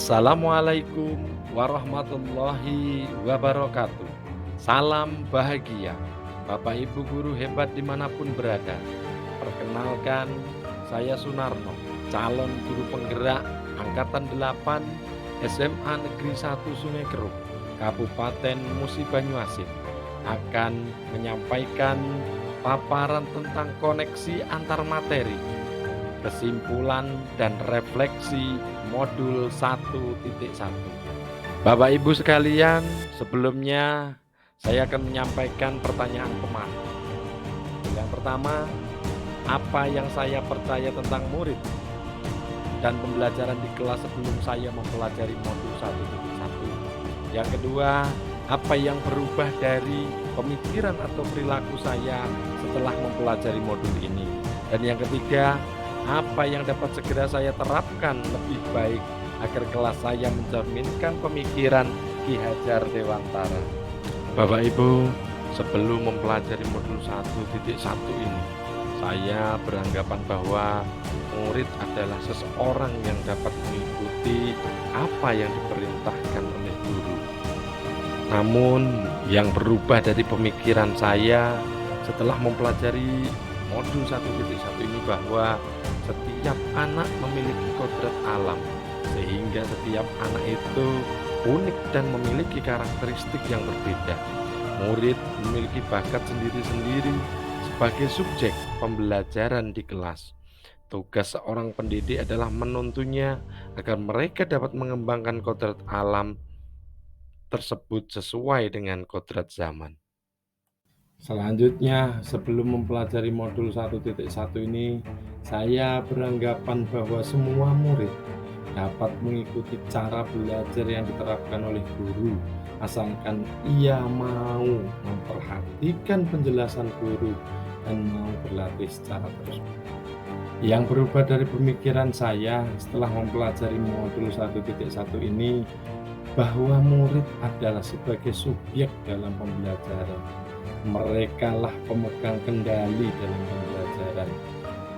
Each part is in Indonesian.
Assalamualaikum warahmatullahi wabarakatuh. Salam bahagia, Bapak Ibu guru hebat dimanapun berada. Perkenalkan, saya Sunarno, calon guru penggerak Angkatan 8 SMA Negeri 1 Sungai Keruk, Kabupaten Musi Banyuasin, akan menyampaikan paparan tentang koneksi antar materi, kesimpulan dan refleksi modul 1.1. Bapak Ibu sekalian, sebelumnya saya akan menyampaikan pertanyaan pemandu. Yang pertama, apa yang saya percaya tentang murid dan pembelajaran di kelas sebelum saya mempelajari modul 1.1. Yang kedua, apa yang berubah dari pemikiran atau perilaku saya setelah mempelajari modul ini. Dan yang ketiga, apa yang dapat segera saya terapkan lebih baik agar kelas saya mencerminkan pemikiran Ki Hajar Dewantara. Bapak Ibu, sebelum mempelajari modul 1.1 ini, saya beranggapan bahwa murid adalah seseorang yang dapat mengikuti apa yang diperintahkan oleh guru. Namun, yang berubah dari pemikiran saya setelah mempelajari modul 1.1 ini bahwa setiap anak memiliki kodrat alam, sehingga setiap anak itu unik dan memiliki karakteristik yang berbeda. Murid memiliki bakat sendiri-sendiri sebagai subjek pembelajaran di kelas. Tugas seorang pendidik adalah menuntunnya agar mereka dapat mengembangkan kodrat alam tersebut sesuai dengan kodrat zaman. Selanjutnya, sebelum mempelajari modul 1.1 ini, saya beranggapan bahwa semua murid dapat mengikuti cara belajar yang diterapkan oleh guru, asalkan ia mau memperhatikan penjelasan guru dan mau berlatih secara terus. Yang berubah dari pemikiran saya setelah mempelajari modul 1.1 ini, bahwa murid adalah sebagai subjek dalam pembelajaran. Mereka lah pemegang kendali dalam pembelajaran.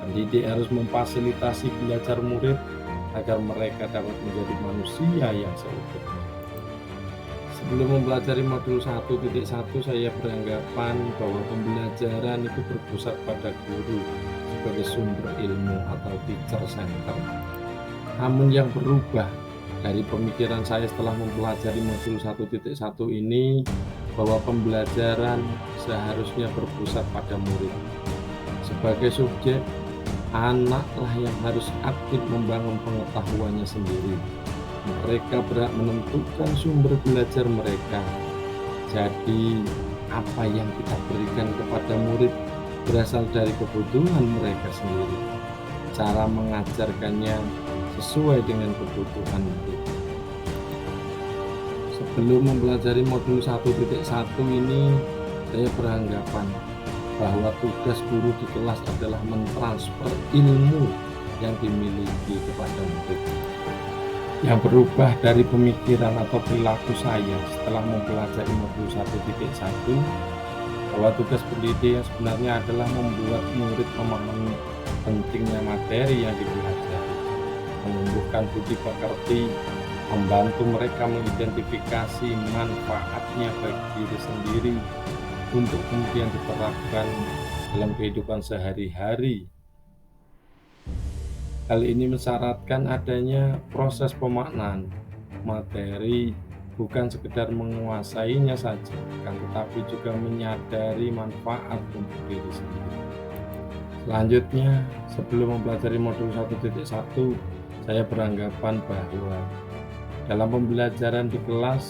Pendidik harus memfasilitasi belajar murid agar mereka dapat menjadi manusia yang seutuhnya. Sebelum mempelajari modul 1.1, saya beranggapan bahwa pembelajaran itu berpusat pada guru sebagai sumber ilmu atau teacher center. Namun yang berubah dari pemikiran saya setelah mempelajari modul 1.1 ini, bahwa pembelajaran seharusnya berpusat pada murid. Sebagai subjek, anaklah yang harus aktif membangun pengetahuannya sendiri. Mereka berhak menentukan sumber belajar mereka. Jadi, apa yang kita berikan kepada murid berasal dari kebutuhan mereka sendiri. Cara mengajarkannya sesuai dengan kebutuhan murid. Sebelum mempelajari modul 1.1 ini, saya beranggapan bahwa tugas guru di kelas adalah mentransfer ilmu yang dimiliki kepada murid. Yang berubah dari pemikiran atau perilaku saya setelah mempelajari modul 1.1, bahwa tugas pendidik yang sebenarnya adalah membuat murid memahami pentingnya materi yang dipelajari, menumbuhkan budi pekerti, membantu mereka mengidentifikasi manfaatnya bagi diri sendiri untuk kemudian diterapkan dalam kehidupan sehari-hari. Hal ini mensyaratkan adanya proses pemaknaan materi, bukan sekedar menguasainya saja, akan tetapi juga menyadari manfaat untuk diri sendiri. Selanjutnya, sebelum mempelajari modul 1.1, saya beranggapan bahwa dalam pembelajaran di kelas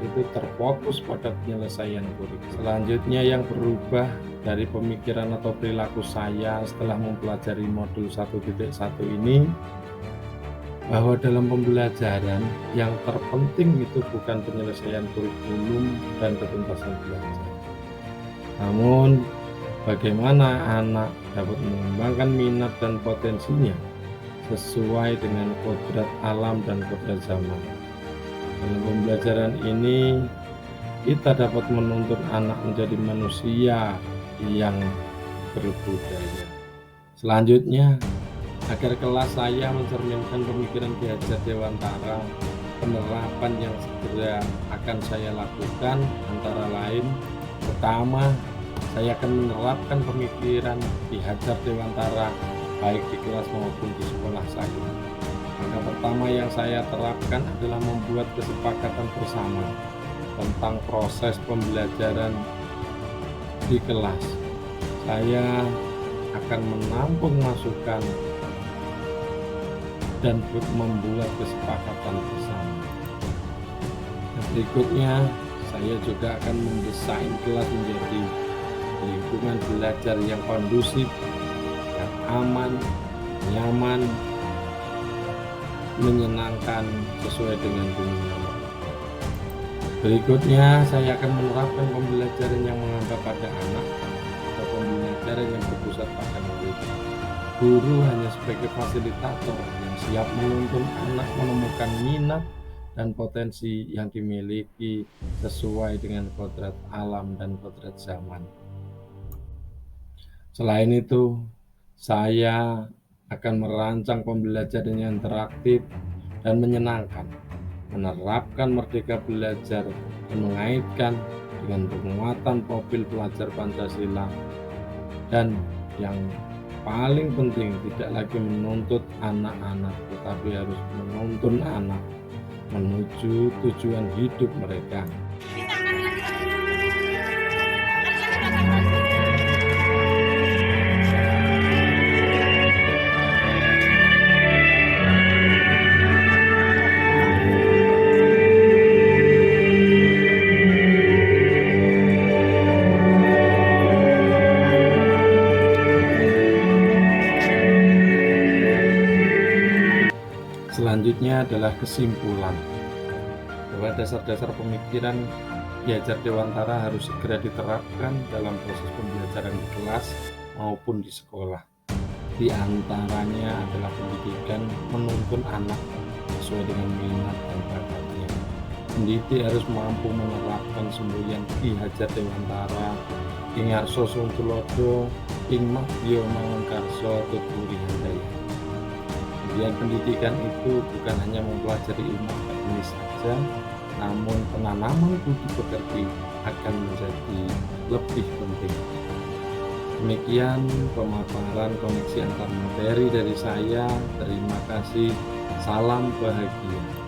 itu terfokus pada penyelesaian kurikulum. Selanjutnya, yang berubah dari pemikiran atau perilaku saya setelah mempelajari modul 1.1 ini, bahwa dalam pembelajaran yang terpenting itu bukan penyelesaian kurikulum dan ketuntasan belajar, namun bagaimana anak dapat mengembangkan minat dan potensinya sesuai dengan kodrat alam dan kodrat zaman. Dalam pembelajaran ini, kita dapat menuntun anak menjadi manusia yang berbudaya. Selanjutnya, agar kelas saya mencerminkan pemikiran Ki Hajar Dewantara, penerapan yang segera akan saya lakukan antara lain, pertama, saya akan menerapkan pemikiran Ki Hajar Dewantara baik di kelas maupun di sekolah saya. Maka pertama yang saya terapkan adalah membuat kesepakatan bersama tentang proses pembelajaran di kelas. Saya akan menampung masukan dan membuat kesepakatan bersama. Dan berikutnya, saya juga akan mendesain kelas menjadi lingkungan belajar yang kondusif, yang aman, nyaman, menyenangkan sesuai dengan dunia. Berikutnya, saya akan menerapkan pembelajaran yang menganggap pada anak atau pembelajaran yang berpusat pada murid. Guru hanya sebagai fasilitator yang siap menuntun anak menemukan minat dan potensi yang dimiliki sesuai dengan kodrat alam dan kodrat zaman. Selain itu, saya akan merancang pembelajaran yang interaktif dan menyenangkan, menerapkan merdeka belajar dan mengaitkan dengan penguatan profil pelajar Pancasila, dan yang paling penting tidak lagi menuntut anak-anak, tetapi harus menuntun anak menuju tujuan hidup mereka. Selanjutnya adalah kesimpulan bahwa dasar-dasar pemikiran Ki Hajar Dewantara harus segera diterapkan dalam proses pembelajaran di kelas maupun di sekolah. Di antaranya adalah pendidikan menuntun anak sesuai dengan minat dan bakatnya. Pendidik harus mampu menerapkan semboyan Ki Hajar Dewantara, Ing Arso Sungtulodo, Ing Magyo Mangunkarso Tuturi Handaya. Kemudian pendidikan itu bukan hanya mempelajari ilmu akademis saja, namun penanaman budi pekerti akan menjadi lebih penting. Demikian pemaparan koneksi antar materi dari saya. Terima kasih. Salam bahagia.